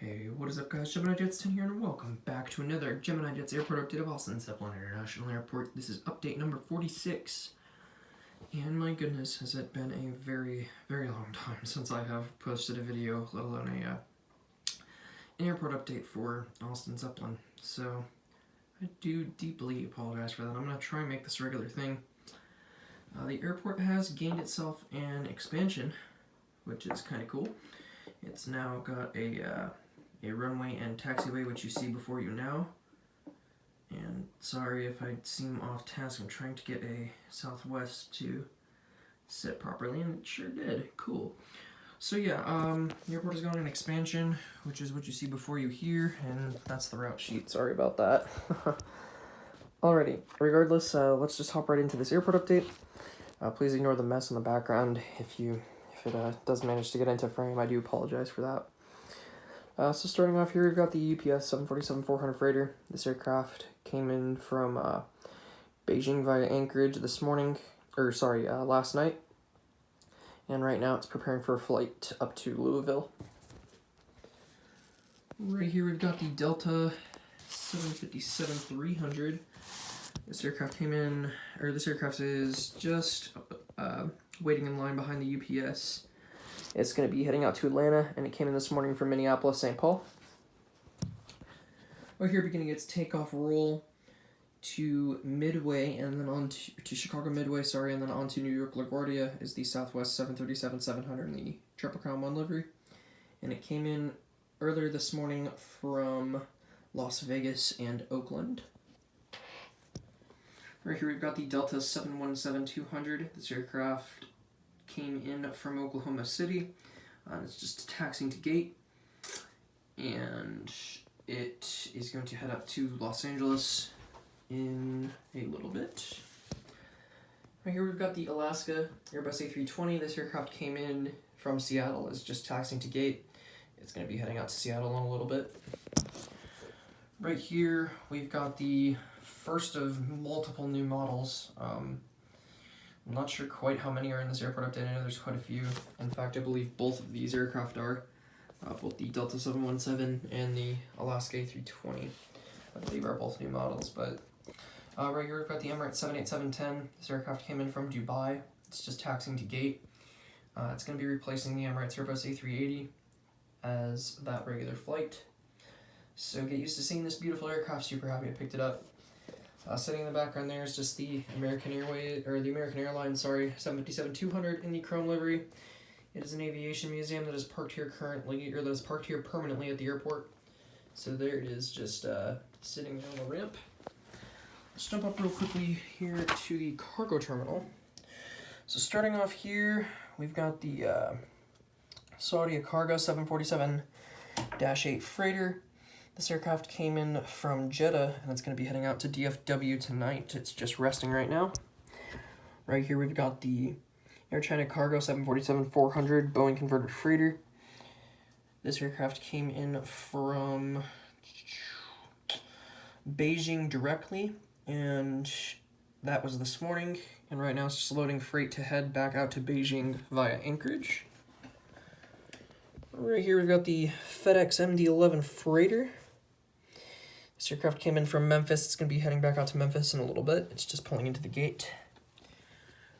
Hey, what is up guys, Gemini Jets 10 here and welcome back to another Gemini Jets Airport update of Austin Zeppelin International Airport. This is update number 46. And my goodness, has it been a very, very long time since I have posted a video, let alone an airport update for Austin Zeppelin. So, I do deeply apologize for that. I'm going to try and make this a regular thing. The airport has gained itself an expansion, which is kind of cool. It's now got a runway and taxiway, which you see before you now. And sorry if I seem off task, I'm trying to get a Southwest to sit properly, and it sure did. Cool. So yeah, the airport has gone an expansion, which is what you see before you here, and that's the route sheet. Sorry about that. Alrighty, regardless, let's just hop right into this airport update. Please ignore the mess in the background if it does manage to get into frame. I do apologize for that. So starting off here, we've got the UPS 747-400 freighter. This aircraft came in from Beijing via Anchorage last night. And right now it's preparing for a flight up to Louisville. Right here we've got the Delta 757-300. This aircraft is just waiting in line behind the UPS. It's going to be heading out to Atlanta, and it came in this morning from Minneapolis, St. Paul. Right here, beginning its takeoff roll to Midway, and then on to Chicago Midway, and then on to New York LaGuardia is the Southwest 737-700 in the Triple Crown 1 livery. And it came in earlier this morning from Las Vegas and Oakland. Right here we've got the Delta 717-200. This aircraft came in from Oklahoma City. It's just taxiing to gate, and it is going to head up to Los Angeles in a little bit. Right here we've got the Alaska Airbus A320. This aircraft came in from Seattle. It's just taxiing to gate. It's going to be heading out to Seattle in a little bit. Right here we've got the first of multiple new models. I'm not sure quite how many are in this airport update. I know there's quite a few. In fact, I believe both of these aircraft are. Both the Delta 717 and the Alaska A320, I believe, are both new models. But right here we've got the Emirates 787-10. This aircraft came in from Dubai. It's just taxiing to gate. It's going to be replacing the Emirates Airbus A380 as that regular flight. So get used to seeing this beautiful aircraft. Super happy I picked it up. Sitting in the background there is just the American Airlines 757-200 in the chrome livery. It is an aviation museum that is parked here permanently at the airport. So there it is, just sitting down the ramp. Let's jump up real quickly here to the cargo terminal. So starting off here, we've got the Saudi Cargo 747-8 freighter. This aircraft came in from Jeddah, and it's going to be heading out to DFW tonight. It's just resting right now. Right here we've got the Air China Cargo 747-400 Boeing converted freighter. This aircraft came in from Beijing directly, and that was this morning. And right now it's just loading freight to head back out to Beijing via Anchorage. Right here we've got the FedEx MD-11 freighter. This aircraft came in from Memphis. It's going to be heading back out to Memphis in a little bit. It's just pulling into the gate.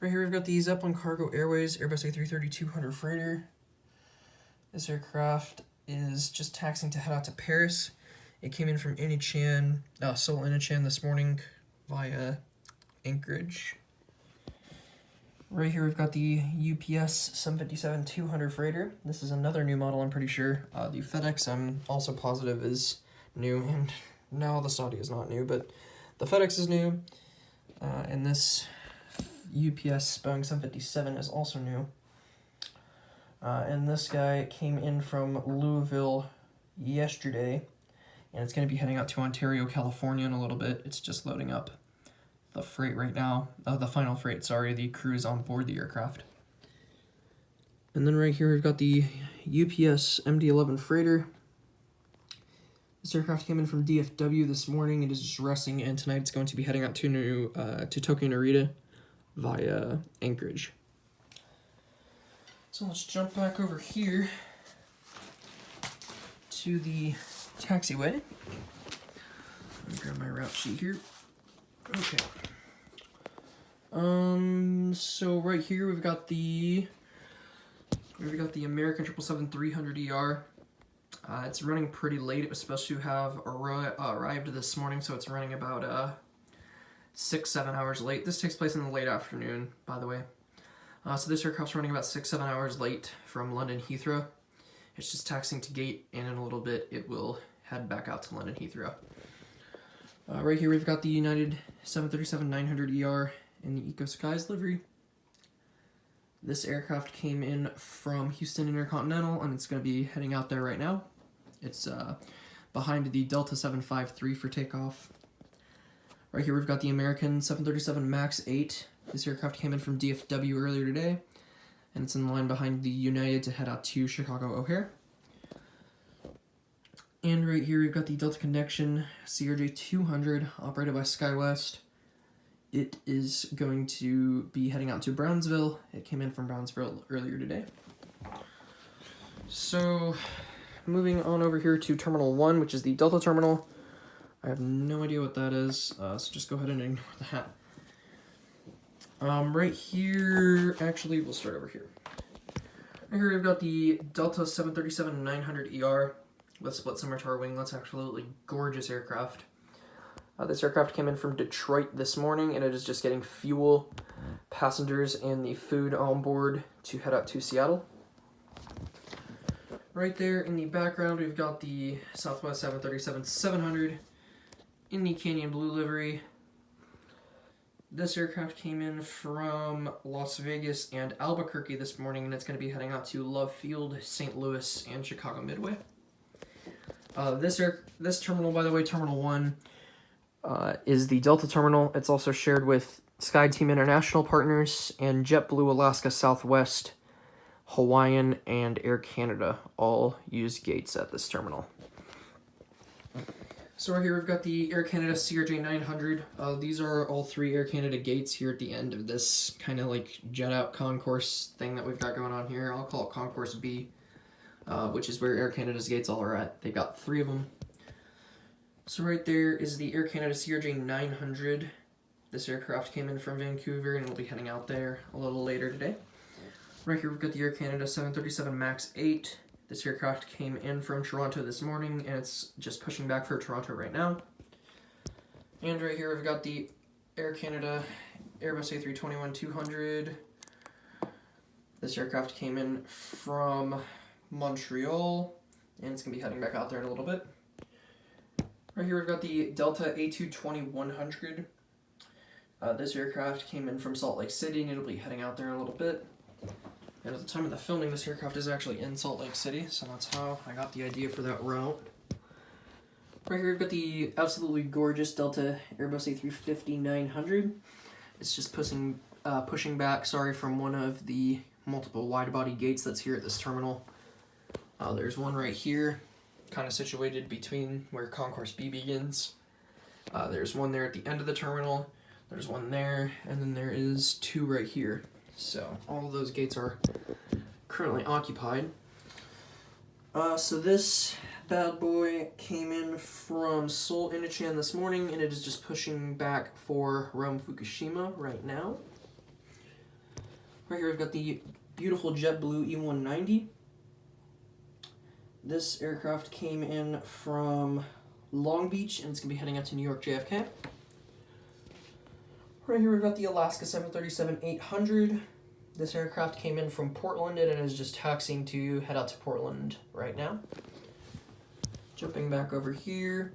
Right here we've got the Zeppelin Cargo Airways Airbus A330-200 freighter. This aircraft is just taxiing to head out to Paris. It came in from Seoul Incheon this morning via Anchorage. Right here we've got the UPS 757-200 freighter. This is another new model, I'm pretty sure. The FedEx, I'm also positive, is new, and no, the Saudi is not new, but the FedEx is new, and this UPS Boeing 757 is also new. And this guy came in from Louisville yesterday, and it's going to be heading out to Ontario, California in a little bit. It's just loading up the freight right now. The final freight, the crews on board the aircraft. And then right here we've got the UPS MD-11 freighter. This aircraft came in from DFW this morning. It is just resting, and tonight it's going to be heading out to Tokyo Narita via Anchorage. So let's jump back over here to the taxiway. Let me grab my route sheet here. Okay. So right here we've got the American 777-300ER. It's running pretty late. It was supposed to have arrived this morning, so it's running about 6-7 hours late. This takes place in the late afternoon, by the way. So this aircraft's running about 6-7 hours late from London Heathrow. It's just taxiing to gate, and in a little bit it will head back out to London Heathrow. Right here we've got the United 737-900ER in the Eco Skies livery. This aircraft came in from Houston Intercontinental, and it's going to be heading out there right now. It's behind the Delta 753 for takeoff. Right here we've got the American 737 MAX 8. This aircraft came in from DFW earlier today, and it's in line behind the United to head out to Chicago O'Hare. And right here we've got the Delta Connection CRJ 200 operated by SkyWest. It is going to be heading out to Brownsville. It came in from Brownsville earlier today. So, moving on over here to Terminal 1, which is the Delta Terminal. I have no idea what that is, so just go ahead and ignore that. Right here, actually, we'll start over here. Right here we've got the Delta 737-900ER with split scimitar wing. That's absolutely gorgeous aircraft. This aircraft came in from Detroit this morning, and it is just getting fuel, passengers, and the food on board to head out to Seattle. Right there in the background, we've got the Southwest 737-700 in the Canyon Blue livery. This aircraft came in from Las Vegas and Albuquerque this morning, and it's going to be heading out to Love Field, St. Louis, and Chicago Midway. This terminal, by the way, Terminal 1, is the Delta Terminal. It's also shared with SkyTeam International partners and JetBlue, Alaska Southwest, Hawaiian, and Air Canada all use gates at this terminal. So right here we've got the Air Canada CRJ 900. These are all three Air Canada gates here at the end of this kind of like jet out concourse thing that we've got going on here. I'll call it Concourse B, which is where Air Canada's gates all are at. They've got three of them. So right there is the Air Canada CRJ 900. This aircraft came in from Vancouver and will be heading out there a little later today. Right here we've got the Air Canada 737 MAX 8. This aircraft came in from Toronto this morning, and it's just pushing back for Toronto right now. And right here we've got the Air Canada Airbus A321-200. This aircraft came in from Montreal, and it's going to be heading back out there in a little bit. Right here we've got the Delta A220-100. This aircraft came in from Salt Lake City, and it'll be heading out there in a little bit. And at the time of the filming, this aircraft is actually in Salt Lake City, so that's how I got the idea for that route. Right here we've got the absolutely gorgeous Delta Airbus A350-900. It's just pushing back, from one of the multiple wide-body gates that's here at this terminal. There's one right here, kind of situated between where Concourse B begins. There's one there at the end of the terminal. There's one there, and then there is two right here. So all of those gates are currently occupied. So this bad boy came in from Seoul Incheon this morning, and it is just pushing back for Rome Fukushima right now. Right here we've got the beautiful JetBlue E190. This aircraft came in from Long Beach, and it's going to be heading out to New York JFK. Right here we've got the Alaska 737-800. This aircraft came in from Portland, and it is just taxiing to head out to Portland right now. Jumping back over here,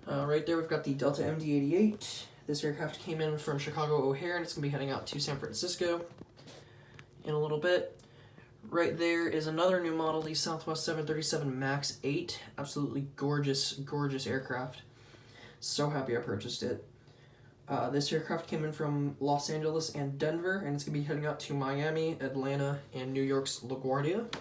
right there we've got the Delta MD-88. This aircraft came in from Chicago O'Hare, and it's going to be heading out to San Francisco in a little bit. Right there is another new model, the Southwest 737 MAX 8. Absolutely gorgeous, gorgeous aircraft. So happy I purchased it. This aircraft came in from Los Angeles and Denver, and it's going to be heading out to Miami, Atlanta, and New York's LaGuardia.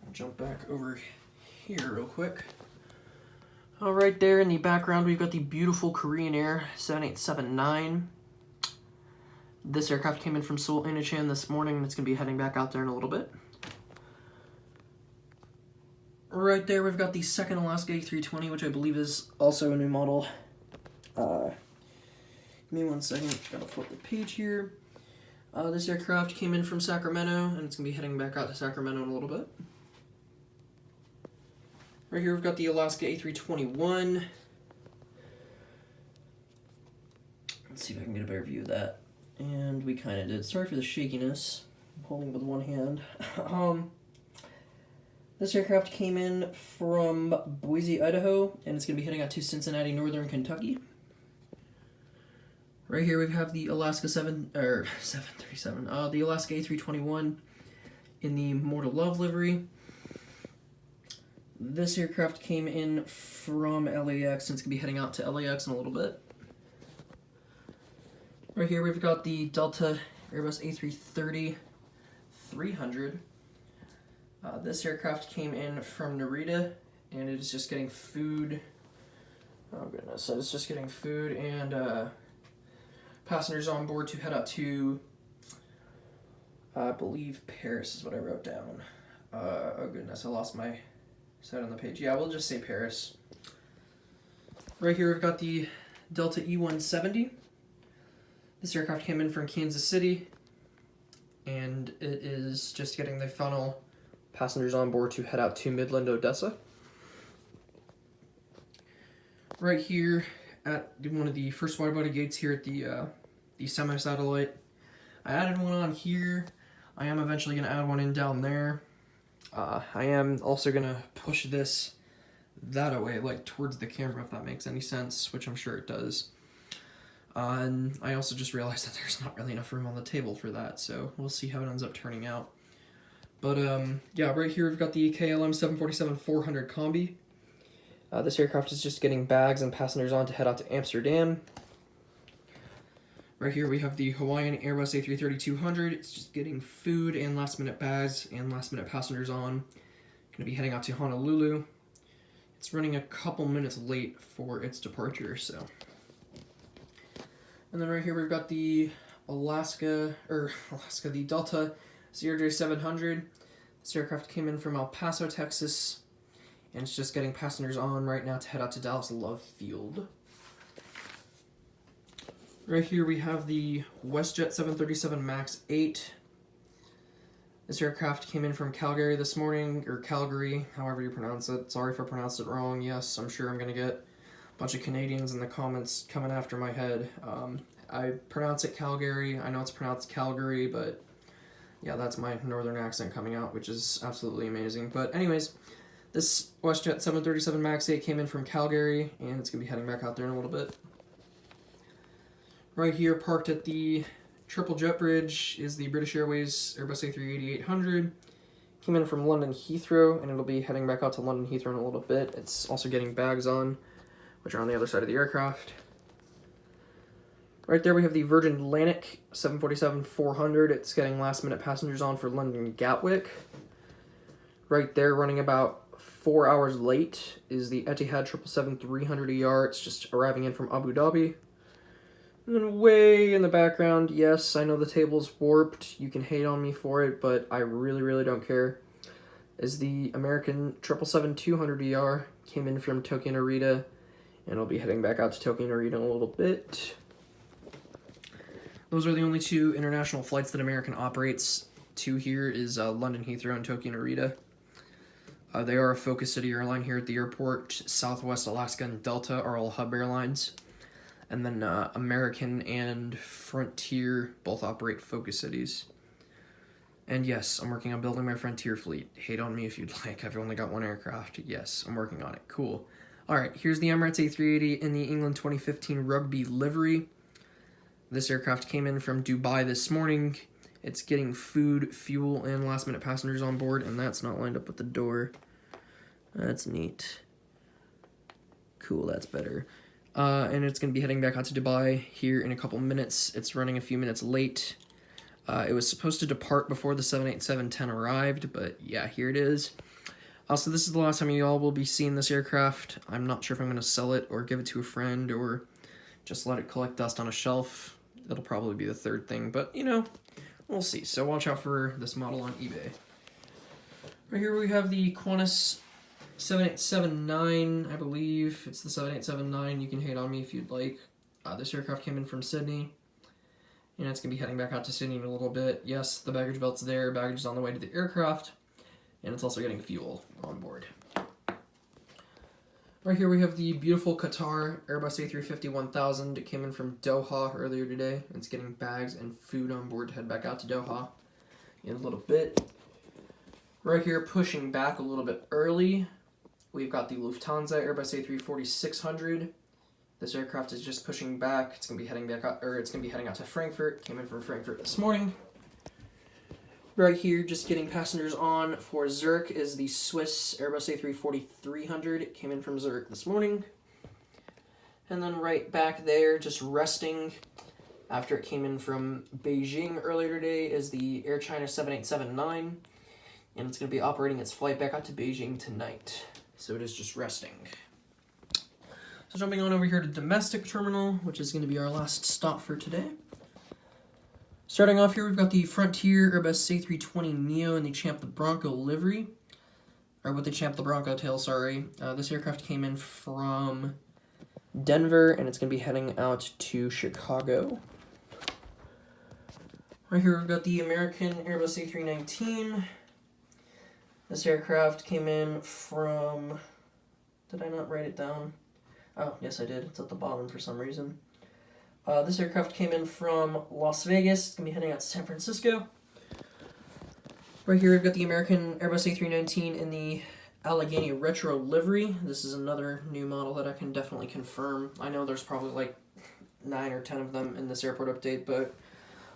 I'll jump back over here real quick. Right there in the background, we've got the beautiful Korean Air 7879. This aircraft came in from Seoul Incheon this morning, and it's going to be heading back out there in a little bit. Right there, we've got the second Alaska A320, which I believe is also a new model. Give me 1 second, gotta flip the page here. This aircraft came in from Sacramento, and it's going to be heading back out to Sacramento in a little bit. Right here we've got the Alaska A321. Let's see if I can get a better view of that. And we kind of did. Sorry for the shakiness. I'm holding it with one hand. This aircraft came in from Boise, Idaho, and it's going to be heading out to Cincinnati, Northern Kentucky. Right here we have the Alaska 737, the Alaska A321 in the Mortal Love livery. This aircraft came in from LAX, and it's going to be heading out to LAX in a little bit. Right here we've got the Delta Airbus A330-300. This aircraft came in from Narita, and it is just getting food. Oh goodness, so it's just getting food and passengers on board to head out to, I believe Paris is what I wrote down. Oh goodness, I lost my side on the page. Yeah, we'll just say Paris. Right here we've got the Delta E-170. This aircraft came in from Kansas City, and it is just getting the final passengers on board to head out to Midland, Odessa. Right here at one of the first wide-body gates here at the semi-satellite, I added one on here. I am eventually going to add one in down there. I am also going to push this that away, like towards the camera, if that makes any sense, which I'm sure it does. And I also just realized that there's not really enough room on the table for that, so we'll see how it ends up turning out. But yeah, right here we've got the KLM 747-400 Combi. This aircraft is just getting bags and passengers on to head out to Amsterdam. Right here we have the Hawaiian Airbus A330-200. It's just getting food and last-minute bags and last-minute passengers on. Going to be heading out to Honolulu. It's running a couple minutes late for its departure, so. And then right here we've got the the Delta CRJ-700. This aircraft came in from El Paso, Texas, and it's just getting passengers on right now to head out to Dallas Love Field. Right here we have the WestJet 737 MAX 8. This aircraft came in from Calgary this morning, or Calgary, however you pronounce it. Sorry if I pronounced it wrong. Yes, I'm sure I'm going to get a bunch of Canadians in the comments coming after my head. I pronounce it Calgary. I know it's pronounced Calgary, but yeah, that's my northern accent coming out, which is absolutely amazing. But anyways, this WestJet 737 MAX 8 came in from Calgary, and it's going to be heading back out there in a little bit. Right here, parked at the triple jet bridge, is the British Airways Airbus A380-800. Came in from London Heathrow, and it'll be heading back out to London Heathrow in a little bit. It's also getting bags on, which are on the other side of the aircraft. Right there we have the Virgin Atlantic 747-400. It's getting last-minute passengers on for London Gatwick. Right there, running about 4 hours late, is the Etihad 777-300ER. It's just arriving in from Abu Dhabi. And then way in the background, yes, I know the table's warped. You can hate on me for it, but I really, really don't care. Is the American 777-200ER. Came in from Tokyo Narita, and I'll be heading back out to Tokyo Narita in a little bit. Those are the only two international flights that American operates to here is London Heathrow and Tokyo Narita. They are a Focus City airline here at the airport. Southwest Alaska and Delta are all hub airlines. And then American and Frontier both operate Focus Cities. And yes, I'm working on building my Frontier fleet. Hate on me if you'd like. I've only got one aircraft. Yes, I'm working on it. Cool. Alright, here's the Emirates A380 in the England 2015 Rugby livery. This aircraft came in from Dubai this morning. It's getting food, fuel, and last-minute passengers on board, and that's not lined up with the door. That's neat. Cool, that's better. And it's going to be heading back out to Dubai here in a couple minutes. It's running a few minutes late. It was supposed to depart before the 787-10 arrived, but yeah, here it is. So this is the last time you all will be seeing this aircraft. I'm not sure if I'm going to sell it or give it to a friend or just let it collect dust on a shelf. That'll probably be the third thing, but, you know, we'll see. So watch out for this model on eBay. Right here we have the Qantas 7879, I believe. It's the 7879. You can hate on me if you'd like. This aircraft came in from Sydney. And it's going to be heading back out to Sydney in a little bit. Yes, the baggage belt's there. Baggage is on the way to the aircraft. And it's also getting fuel on board. Right here we have the beautiful Qatar Airbus A350-1000. It came in from Doha earlier today. It's getting bags and food on board to head back out to Doha in a little bit. Right here, pushing back a little bit early, we've got the Lufthansa Airbus A340-600. This aircraft is just pushing back. It's going to be heading back out, or it's going to be heading out to Frankfurt. Came in from Frankfurt this morning. Right here, just getting passengers on for Zurich is the Swiss Airbus A340-300. It came in from Zurich this morning. And then right back there, just resting after it came in from Beijing earlier today, is the Air China 7879. And it's going to be operating its flight back out to Beijing tonight. So it is just resting. So jumping on over here to domestic terminal, which is going to be our last stop for today. Starting off here, we've got the Frontier Airbus A320neo in the Champ the Bronco livery. Or with the Champ the Bronco tail, sorry. This aircraft came in from Denver, and it's going to be heading out to Chicago. Right here, we've got the American Airbus A319. This aircraft came in from... Did I not write it down? Oh, yes I did. It's at the bottom for some reason. This aircraft came in from Las Vegas. It's going to be heading out to San Francisco. Right here we've got the American Airbus A319 in the Allegheny Retro livery. This is another new model that I can definitely confirm. I know there's probably like 9 or 10 of them in this airport update, but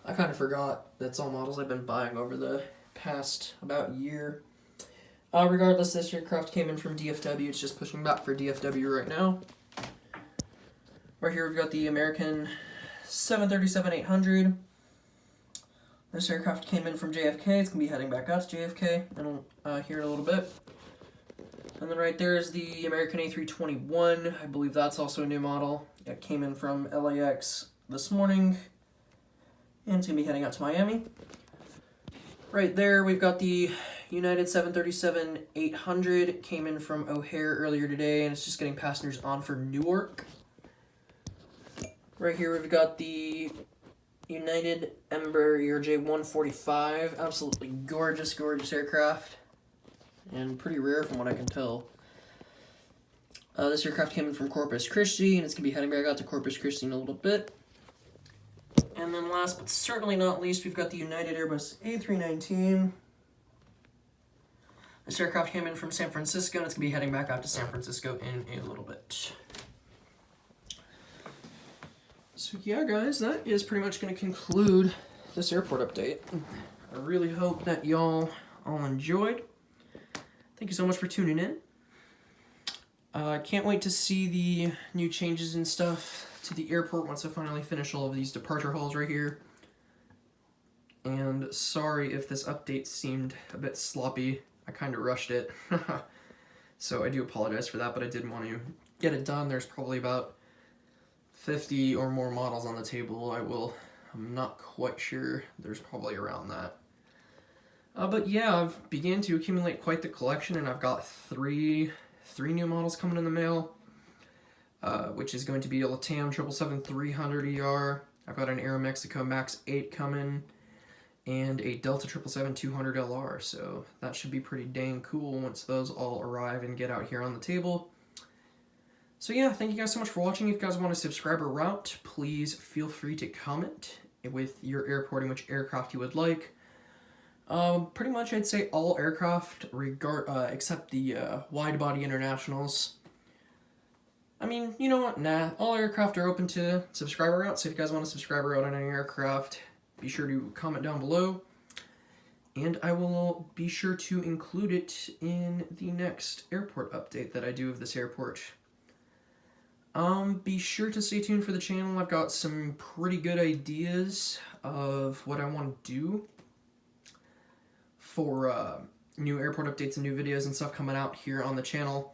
I kind of forgot that's all models I've been buying over the past about year. Regardless, this aircraft came in from DFW. It's just pushing back for DFW right now. Right here we've got the American 737-800. This aircraft came in from JFK. It's going to be heading back out to JFK here in a little bit. And then right there is the American A321. I believe that's also a new model. It came in from LAX this morning. And it's going to be heading out to Miami. Right there we've got the United 737-800. It came in from O'Hare earlier today, and it's just getting passengers on for Newark. Right here we've got the United Embraer J145. Absolutely gorgeous, gorgeous aircraft. And pretty rare from what I can tell. This aircraft came in from Corpus Christi, and it's going to be heading back out to Corpus Christi in a little bit. And then last but certainly not least, we've got the United Airbus A319. This aircraft came in from San Francisco, and it's going to be heading back out to San Francisco in a little bit. So yeah, guys, that is pretty much going to conclude this airport update. I really hope that y'all all enjoyed. Thank you so much for tuning in. I can't wait to see the new changes and stuff to the airport once I finally finish all of these departure halls right here. And sorry if this update seemed a bit sloppy. I kind of rushed it. So I do apologize for that, but I did want to get it done. There's probably about 50 or more models on the table. I'm not quite sure. There's probably around that. But yeah, I've began to accumulate quite the collection, and I've got three new models coming in the mail, which is going to be a LATAM 777-300ER. I've got an Aeromexico Max 8 coming, and a Delta 777-200LR, so that should be pretty dang cool once those all arrive and get out here on the table. So yeah, thank you guys so much for watching. If you guys want a subscriber route, please feel free to comment with your airport and which aircraft you would like. Pretty much I'd say all aircraft, except the wide-body internationals. I mean, you know what? Nah, all aircraft are open to subscriber routes, so if you guys want a subscriber route on any aircraft, be sure to comment down below, and I will be sure to include it in the next airport update that I do of this airport. Be sure to stay tuned for the channel. I've got some pretty good ideas of what I want to do for new airport updates and new videos and stuff coming out here on the channel.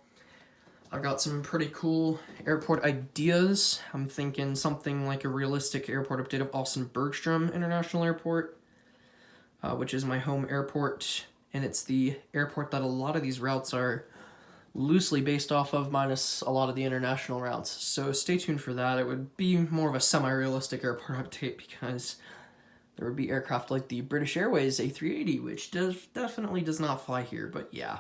I've got some pretty cool airport ideas. I'm thinking something like a realistic airport update of Austin-Bergstrom International Airport, which is my home airport, and it's the airport that a lot of these routes are loosely based off of minus a lot of the international routes. So stay tuned for that. It would be more of a semi-realistic airport update because there would be aircraft like the British Airways A380, which definitely does not fly here, but yeah.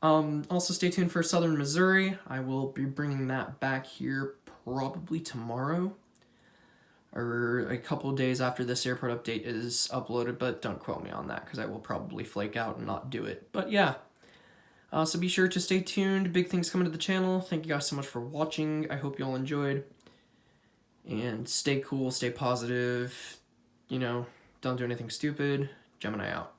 Also stay tuned for Southern Missouri. I will be bringing that back here probably tomorrow, or a couple days after this airport update is uploaded, but don't quote me on that because I will probably flake out and not do it. But yeah, so be sure to stay tuned. Big things coming to the channel. Thank you guys so much for watching. I hope you all enjoyed. And stay cool, stay positive. You know, don't do anything stupid. Gemini out.